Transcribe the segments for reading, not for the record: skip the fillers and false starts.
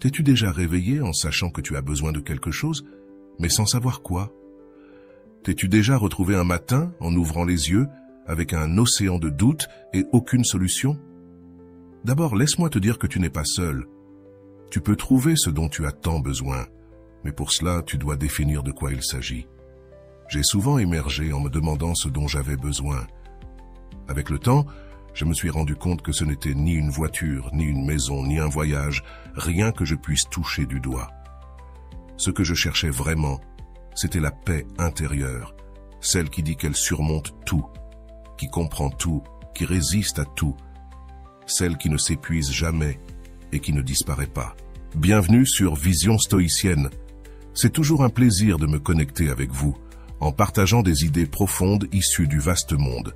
T'es-tu déjà réveillé en sachant que tu as besoin de quelque chose, mais sans savoir quoi? T'es-tu déjà retrouvé un matin en ouvrant les yeux, avec un océan de doutes et aucune solution? D'abord, laisse-moi te dire que tu n'es pas seul. Tu peux trouver ce dont tu as tant besoin, mais pour cela, tu dois définir de quoi il s'agit. J'ai souvent émergé en me demandant ce dont j'avais besoin. Avec le temps, je me suis rendu compte que ce n'était ni une voiture, ni une maison, ni un voyage, rien que je puisse toucher du doigt. Ce que je cherchais vraiment, c'était la paix intérieure, celle qui dit qu'elle surmonte tout, qui comprend tout, qui résiste à tout, celle qui ne s'épuise jamais et qui ne disparaît pas. Bienvenue sur Vision Stoïcienne. C'est toujours un plaisir de me connecter avec vous, en partageant des idées profondes issues du vaste monde.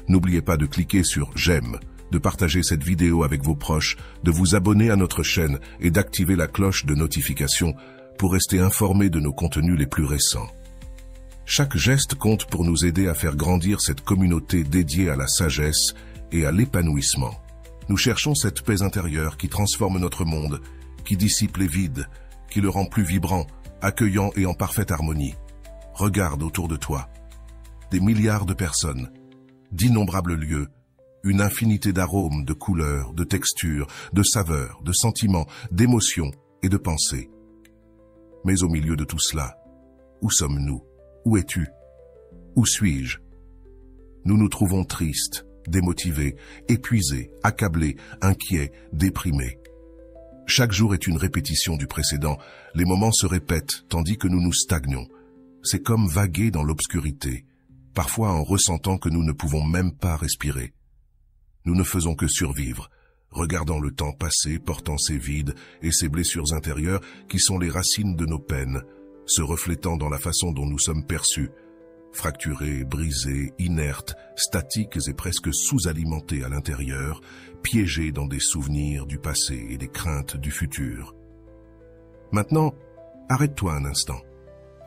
N'oubliez pas de cliquer sur « J'aime », de partager cette vidéo avec vos proches, de vous abonner à notre chaîne et d'activer la cloche de notification pour rester informé de nos contenus les plus récents. Chaque geste compte pour nous aider à faire grandir cette communauté dédiée à la sagesse et à l'épanouissement. Nous cherchons cette paix intérieure qui transforme notre monde, qui dissipe les vides, qui le rend plus vibrant, accueillant et en parfaite harmonie. Regarde autour de toi. Des milliards de personnes, d'innombrables lieux, une infinité d'arômes, de couleurs, de textures, de saveurs, de sentiments, d'émotions et de pensées. Mais au milieu de tout cela, où sommes-nous? Où es-tu? Où suis-je? Nous nous trouvons tristes, démotivés, épuisés, accablés, inquiets, déprimés. Chaque jour est une répétition du précédent, les moments se répètent tandis que nous nous stagnons. C'est comme vaguer dans l'obscurité, parfois en ressentant que nous ne pouvons même pas respirer. Nous ne faisons que survivre, regardant le temps passer, portant ces vides et ces blessures intérieures qui sont les racines de nos peines, se reflétant dans la façon dont nous sommes perçus, fracturés, brisés, inertes, statiques et presque sous-alimentés à l'intérieur, piégés dans des souvenirs du passé et des craintes du futur. Maintenant, arrête-toi un instant.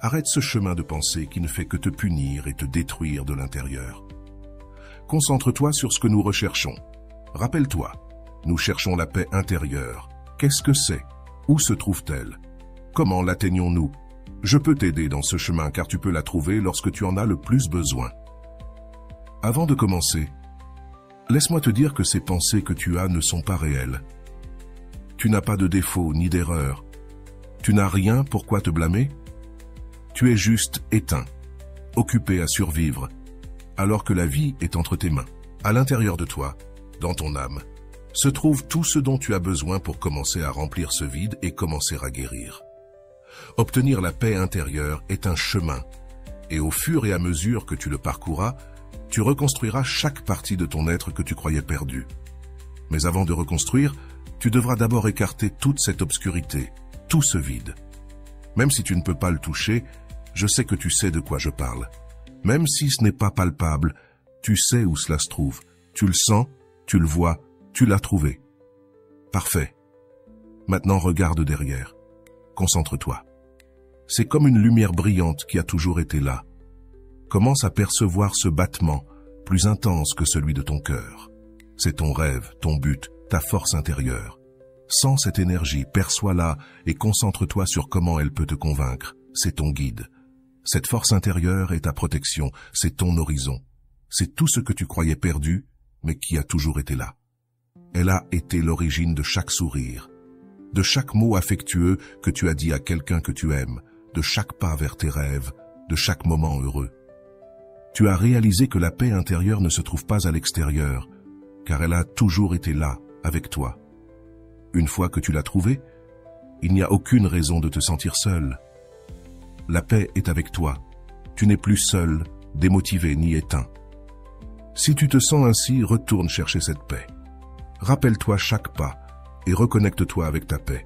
Arrête ce chemin de pensée qui ne fait que te punir et te détruire de l'intérieur. Concentre-toi sur ce que nous recherchons. Rappelle-toi, nous cherchons la paix intérieure. Qu'est-ce que c'est? Où se trouve-t-elle? Comment l'atteignons-nous? Je peux t'aider dans ce chemin car tu peux la trouver lorsque tu en as le plus besoin. Avant de commencer, laisse-moi te dire que ces pensées que tu as ne sont pas réelles. Tu n'as pas de défaut ni d'erreur. Tu n'as rien pour quoi te blâmer. Tu es juste éteint, occupé à survivre, alors que la vie est entre tes mains. À l'intérieur de toi, dans ton âme, se trouve tout ce dont tu as besoin pour commencer à remplir ce vide et commencer à guérir. Obtenir la paix intérieure est un chemin, et au fur et à mesure que tu le parcourras, tu reconstruiras chaque partie de ton être que tu croyais perdue. Mais avant de reconstruire, tu devras d'abord écarter toute cette obscurité, tout ce vide. Même si tu ne peux pas le toucher, je sais que tu sais de quoi je parle. Même si ce n'est pas palpable, tu sais où cela se trouve. Tu le sens, tu le vois, tu l'as trouvé. Parfait. Maintenant regarde derrière. Concentre-toi. C'est comme une lumière brillante qui a toujours été là. Commence à percevoir ce battement, plus intense que celui de ton cœur. C'est ton rêve, ton but, ta force intérieure. Sens cette énergie, perçois-la et concentre-toi sur comment elle peut te convaincre. C'est ton guide. Cette force intérieure est ta protection, c'est ton horizon. C'est tout ce que tu croyais perdu, mais qui a toujours été là. Elle a été l'origine de chaque sourire, de chaque mot affectueux que tu as dit à quelqu'un que tu aimes, de chaque pas vers tes rêves, de chaque moment heureux. Tu as réalisé que la paix intérieure ne se trouve pas à l'extérieur, car elle a toujours été là, avec toi. Une fois que tu l'as trouvée, il n'y a aucune raison de te sentir seul. La paix est avec toi. Tu n'es plus seul, démotivé ni éteint. Si tu te sens ainsi, retourne chercher cette paix. Rappelle-toi chaque pas et reconnecte-toi avec ta paix.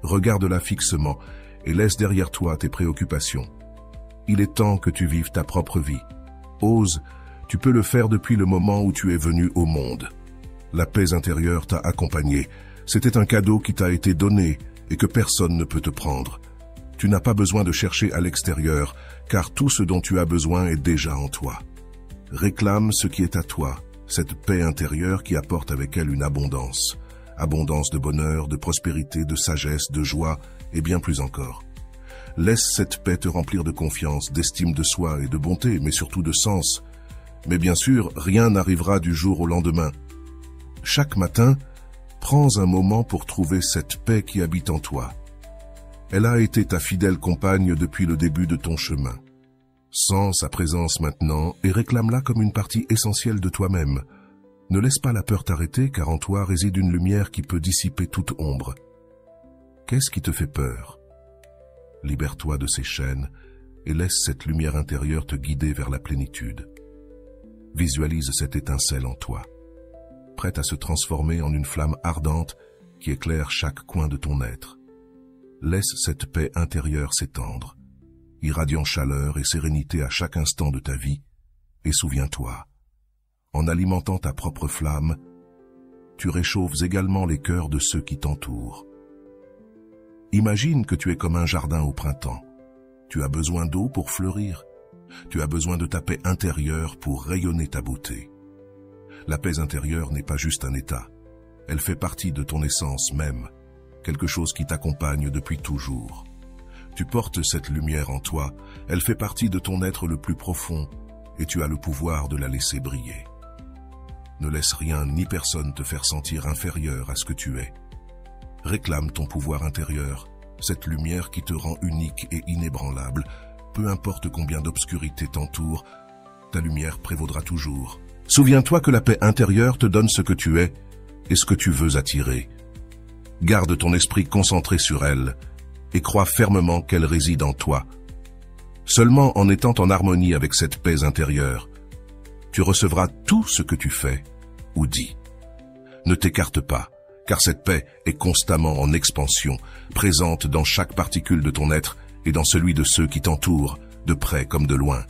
Regarde-la fixement et laisse derrière toi tes préoccupations. Il est temps que tu vives ta propre vie. Ose, tu peux le faire depuis le moment où tu es venu au monde. La paix intérieure t'a accompagné. C'était un cadeau qui t'a été donné et que personne ne peut te prendre. Tu n'as pas besoin de chercher à l'extérieur, car tout ce dont tu as besoin est déjà en toi. Réclame ce qui est à toi, cette paix intérieure qui apporte avec elle une abondance, abondance de bonheur, de prospérité, de sagesse, de joie et bien plus encore. Laisse cette paix te remplir de confiance, d'estime de soi et de bonté, mais surtout de sens. Mais bien sûr, rien n'arrivera du jour au lendemain. Chaque matin, prends un moment pour trouver cette paix qui habite en toi. Elle a été ta fidèle compagne depuis le début de ton chemin. Sens sa présence maintenant et réclame-la comme une partie essentielle de toi-même. Ne laisse pas la peur t'arrêter, car en toi réside une lumière qui peut dissiper toute ombre. Qu'est-ce qui te fait peur? Libère-toi de ces chaînes et laisse cette lumière intérieure te guider vers la plénitude. Visualise cette étincelle en toi, prête à se transformer en une flamme ardente qui éclaire chaque coin de ton être. Laisse cette paix intérieure s'étendre, irradiant chaleur et sérénité à chaque instant de ta vie, et souviens-toi, en alimentant ta propre flamme, tu réchauffes également les cœurs de ceux qui t'entourent. Imagine que tu es comme un jardin au printemps. Tu as besoin d'eau pour fleurir. Tu as besoin de ta paix intérieure pour rayonner ta beauté. La paix intérieure n'est pas juste un état. Elle fait partie de ton essence même, quelque chose qui t'accompagne depuis toujours. Tu portes cette lumière en toi, elle fait partie de ton être le plus profond, et tu as le pouvoir de la laisser briller. Ne laisse rien ni personne te faire sentir inférieur à ce que tu es. Réclame ton pouvoir intérieur, cette lumière qui te rend unique et inébranlable. Peu importe combien d'obscurité t'entoure, ta lumière prévaudra toujours. Souviens-toi que la paix intérieure te donne ce que tu es et ce que tu veux attirer. Garde ton esprit concentré sur elle et crois fermement qu'elle réside en toi. Seulement en étant en harmonie avec cette paix intérieure, tu recevras tout ce que tu fais ou dis. Ne t'écarte pas, car cette paix est constamment en expansion, présente dans chaque particule de ton être et dans celui de ceux qui t'entourent, de près comme de loin.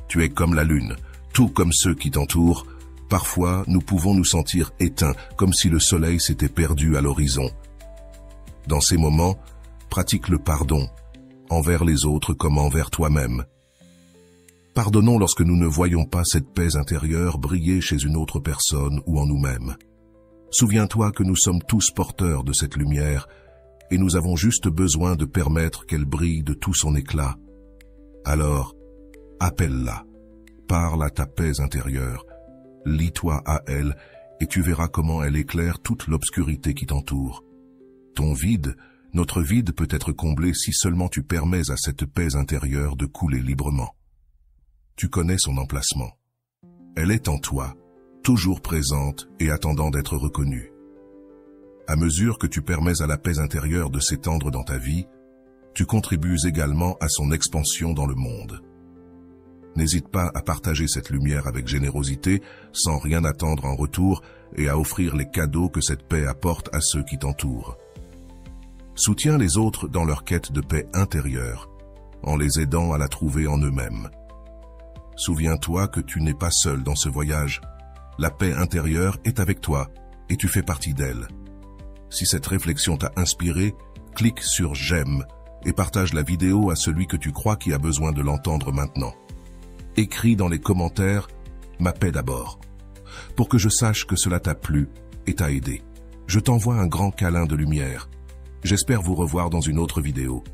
Tu es comme la lune, tout comme ceux qui t'entourent. Parfois, nous pouvons nous sentir éteints, comme si le soleil s'était perdu à l'horizon. Dans ces moments, pratique le pardon, envers les autres comme envers toi-même. Pardonnons lorsque nous ne voyons pas cette paix intérieure briller chez une autre personne ou en nous-mêmes. Souviens-toi que nous sommes tous porteurs de cette lumière et nous avons juste besoin de permettre qu'elle brille de tout son éclat. Alors, appelle-la, parle à ta paix intérieure, lie-toi à elle et tu verras comment elle éclaire toute l'obscurité qui t'entoure. Ton vide, notre vide peut être comblé si seulement tu permets à cette paix intérieure de couler librement. Tu connais son emplacement. Elle est en toi, toujours présente et attendant d'être reconnue. À mesure que tu permets à la paix intérieure de s'étendre dans ta vie, tu contribues également à son expansion dans le monde. N'hésite pas à partager cette lumière avec générosité, sans rien attendre en retour, et à offrir les cadeaux que cette paix apporte à ceux qui t'entourent. Soutiens les autres dans leur quête de paix intérieure, en les aidant à la trouver en eux-mêmes. Souviens-toi que tu n'es pas seul dans ce voyage. La paix intérieure est avec toi, et tu fais partie d'elle. Si cette réflexion t'a inspiré, clique sur « J'aime » et partage la vidéo à celui que tu crois qui a besoin de l'entendre maintenant. Écris dans les commentaires « Ma paix d'abord » pour que je sache que cela t'a plu et t'a aidé. Je t'envoie un grand câlin de lumière. J'espère vous revoir dans une autre vidéo.